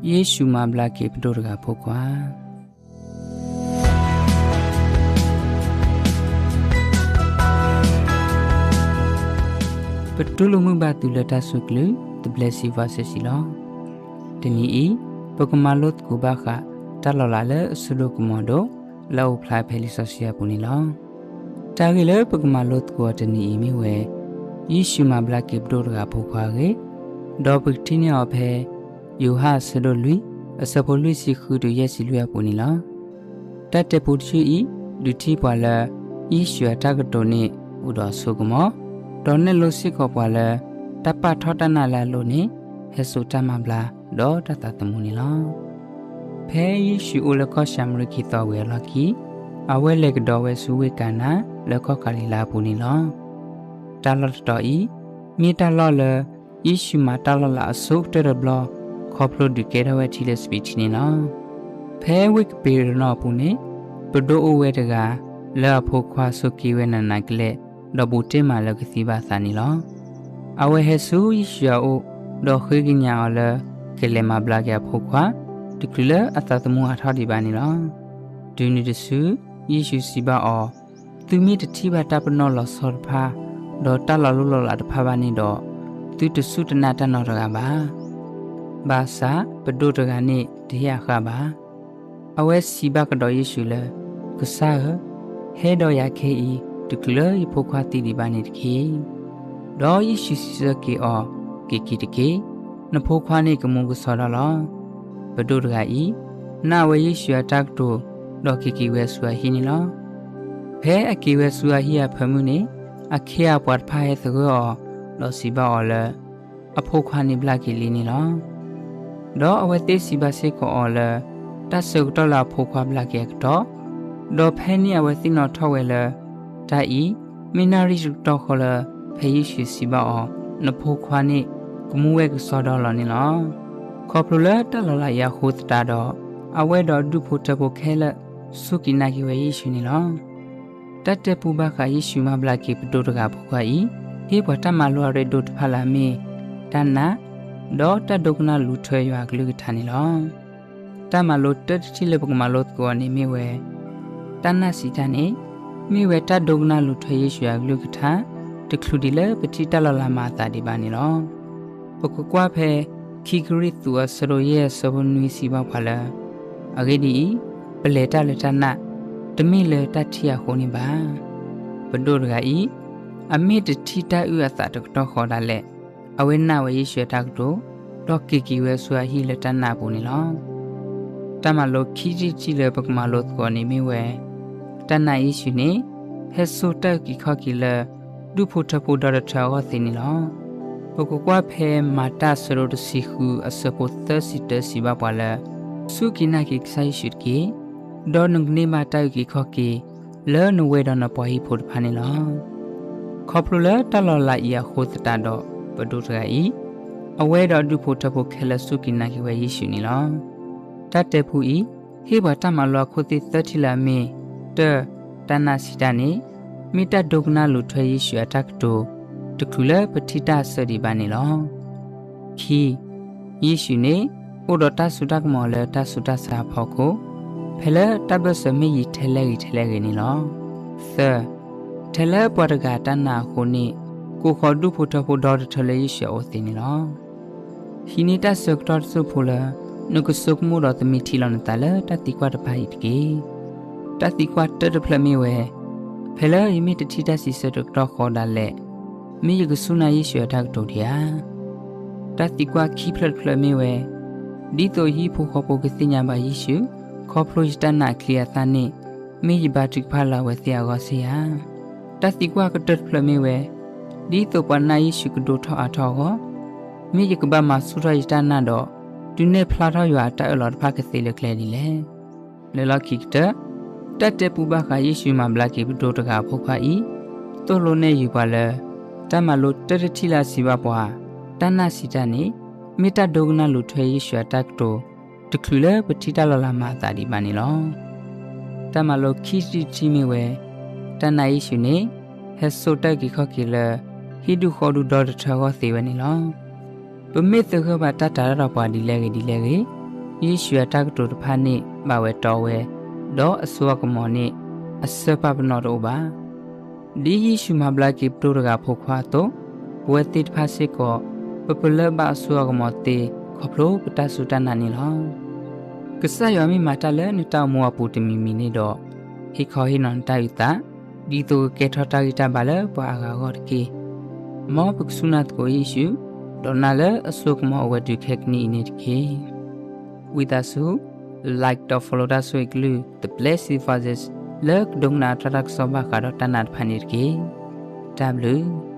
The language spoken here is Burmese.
ယေရှုမဘလာကေပဒိုရကဖို့ကွာပတူလူမှုဘတူလတာဆုကလူတဘလက်စီဗာဆစီလောတနီဤပကမာလုတ်ကူဘာခတလောလာလေဆူလုကမောဒိုလောဖလာဖဲလီဆဆီယာပူနီလောတာဂီလေပကမာလုတ်ကူတနီဤမီဝဲယေရှုမဘလာကေပဒိုရကဖို့ခွာကေဒေါ်ပတိနီအဖဲယူဟာဆဒိုလူအစပိုလူစီခုတူရဲ့စီလူရပူနီလောတတ်တပူချီဤဒူတီပွာလာယေရှုတာဂတိုနီဥတော်ဆုကမောဒေါ်နယ်လိုစစ်ခေါ်ပွာလဲတပတ်ထောတနာလာလို့နေဟဲဆူတမဘလာဒေါ်တတတမှုနီလောဖဲယေရှုဦးလခောရှမ်ရခိတော်ဝဲလကီအဝဲလက်တော်ဝဲဆူဝေကနာလက်ခောခလီလာပူနီလောတာလော့တော်ဤမိတာလော့လယေရှုမတာလော့လာဆုတ်တဲ့ဘလခေါပလိုဒီကေရဝဲချီလက်စပီချနီလောဖဲဝိကပေရနောပူနေပဒိုအိုဝဲတကလာဖို့ခွာဆုကီဝဲနနာကလက်ดอบูเตมาลกสีบาสานีลออเวเฮซูยิชยาโอดอခိกิญญาอเลเกเลมาบลากยาဖို့ခွာတိကလအတတမှုအထောဒီပါနီလောဒူနီတဆူယေရှုစီဘာအောသူမိတတိဘတာပနောလဆောဖာဒေါ်တလလလလာတဖာပါနီတော့သူတဆုတနာတနောတကပါဘာသာပဒုတကနေဒီယခပါအဝဲစီဘကတော်ယေရှုလေကဆာဟဲတော်ရခေဤတကလရဖို့ခွာတီဒီပါနေတခေဒေါ်ယေရှုစီစကေအောကေကီတကေနဖို့ခွာနေကမုံကဆော်တော်လောဘဒုတကဤနာဝယေရှုတက်တိုဒေါ်ကေကီဝဲဆွာဟီနီလောဘဲအကေဝဲဆွာဟီယဖမှုနေအခေယပွားဖာရဲ့သကောလောစီဘာအော်လေအဖို့ခွာနေဘလကေလီနီလောဒေါ်အဝဲတေစီဘာစေကောအော်လေတဆုတ်တော်လာဖို့ခွာဘလကေကတော့ဒေါ်ဖဲနီအဝဲသိနော်ထောက်ဝဲလေတာဤမီနာရီတော့ခေါ်လဖေးရှိစီပါအောင်နဖို့ခွာနေကမှုဝဲကစောတော်လာနေလောခေါပလိုလာတလလာရခုတတာတော့အဝဲတော်ဒုဖို့တဖို့ခဲလက်စုကိနာကြီးဝဲယေရှုနေလောတတ်တဲ့ပူဘခယေရှုမဘလာကေပတိုတကဖို့ခွာဤဒီဘတမလောရဒုတ်ဖလာမီတနာဒေါ်တဒုကနာလူထွဲရွာကလူထာနေလောတမလောတချီလေပကမလောကိုနေမီဝဲတနာစီတနေမိဝဲတဒုကနာလူထွေယေရှုရလူကထာတခလူဒီလေပတိတလလာမာတာဒီပါနေလောပကကွာဖဲခီဂရစ်သူအစရိုရဲ့စဘနွီစီပါဖလာအဂေဒီပလေတလက်တနာတမိလေတတိယခုန်နေပါဘဒုရဂဤအမိတတိတဥအသတကတော့ခေါ်တာလေအဝိနဝယေရှုတက်တို့ဒေါကီကီဝဲဆွာဟီလက်တနာပူနေလောတမလောခီကြီးကြီးလေပကမလောကိုနေမိဝဲတနာယေရှုနေဟက်ဆိုတက်ကီခကီလာဒုဖို့တဖို့ဒရထာဝသိနေလောပကကွာဖဲမာတာဆရိုဒစီခုအစပိုသစီတစီဘာပါလာစုကိနာကိဆိုင်ရှိကီဒေါ်နုန်နေမာတိုက်ကီခကီလဲနဝေဒနာပွားဟီဖို့ဖာနေလောခေါပလိုလာတလလာယာခိုသတာတော့ပဒုတရာဤအဝဲတော်ဒုဖို့တဖို့ခဲလစုကိနာကိဝဲယေရှုနေလောတတ်တဲ့ဖူဤဟေဘတမလောခိုတိသတိလာမီတနာစီတနေမိတဒုကနာလူထွေယေရှုအတက်တိုတခုလပတိတဆရီပါနေလောခီယေရှုနေဥဒတဆုတကမောလတဆုတစာဖောကိုဖဲလဲတဘစမေယီထဲလဲနေလောသထဲလဲပရဂတနာခုနေကိုခေါ်ဒုဖို့တဖို့ဒေါ်ထလေယေရှုအိုသိနေလောဟိနိတဆုကတော်ဆုဖူလာနုကဆုကမှုတော်တမီထီလောနတလဲတတိကွာတဖိုက်တကေတတိကွာတတဖလမီဝဲဖဲလာယမီတတိတစီစတော့ခေါ်တာလေမိယကဆုနာယေရှုတက်တို့တျာတတိကွာခိဖလမီဝဲဒီတိုဟီဖို့ခေါ်ဖို့ကစညာပါယေရှုခေါ်ဖလိုစတနာကလျာသနိမိယဘာတိဖလာဝဲဆရာကဆရာတတိကွာကတဖလမီဝဲဒီတိုပနာယေရှုကတို့ထောအထောကိုမိယကဘာမဆုရယတနာတော့ဒီနေ့ဖလာထောရွာတက်လော်ဖကစီလကလေဒီလေလေလခိကတတ်တဲ့ပူဘခယေရှုမှာဘလာကေပတိုတကဖုခါဤတိုလိုနဲ့ယူပါလေတမလိုတရတိလာစီပါပွားတနာစီတနေမေတ္တဒုကနာလူထွေယေရှုတက်တိုတခလူလေပတိတလလာမာတာဒီပါနေလောတမလိုခီစီချီမီဝဲတနာယေရှုနေဟက်ဆိုတက်ကိခကီလေဟီဒုခေါ်ဒူဒေါ်တထာဝသေဝနေလောပမေတ္တကဘာတတာရပွားဒီလေကေ ယေရှုတာကတူတဖာနေဘာဝဲတော်ဝဲဒေါ်အစွာကမောနေအစပပနောတော့ပါဒီယေရှုမှာဘလာကိပတိုရကဖို့ခွာတော့ဝဲတိတဖာစစ်ကောပပလဘအစွာကမောတေခပလိုပတဆုတနာနေလောကဆာယောမီမာတလဲနတောင်မောပူတမီမီနေတော့ဟိခေါဟိနန်တိုင်တာဒီတိုကေထတာဂီတာဘာလဲပွားကားတော့ကေမောပကဆုနတ်ကိုယေရှုဒေါ်နာလဲအဆုကမောဝဲဒုခက်နီနေတကေဝိသဆု like to follow us so iglu the blessed verses lek dongna tradak soba karo tanat phanir ke w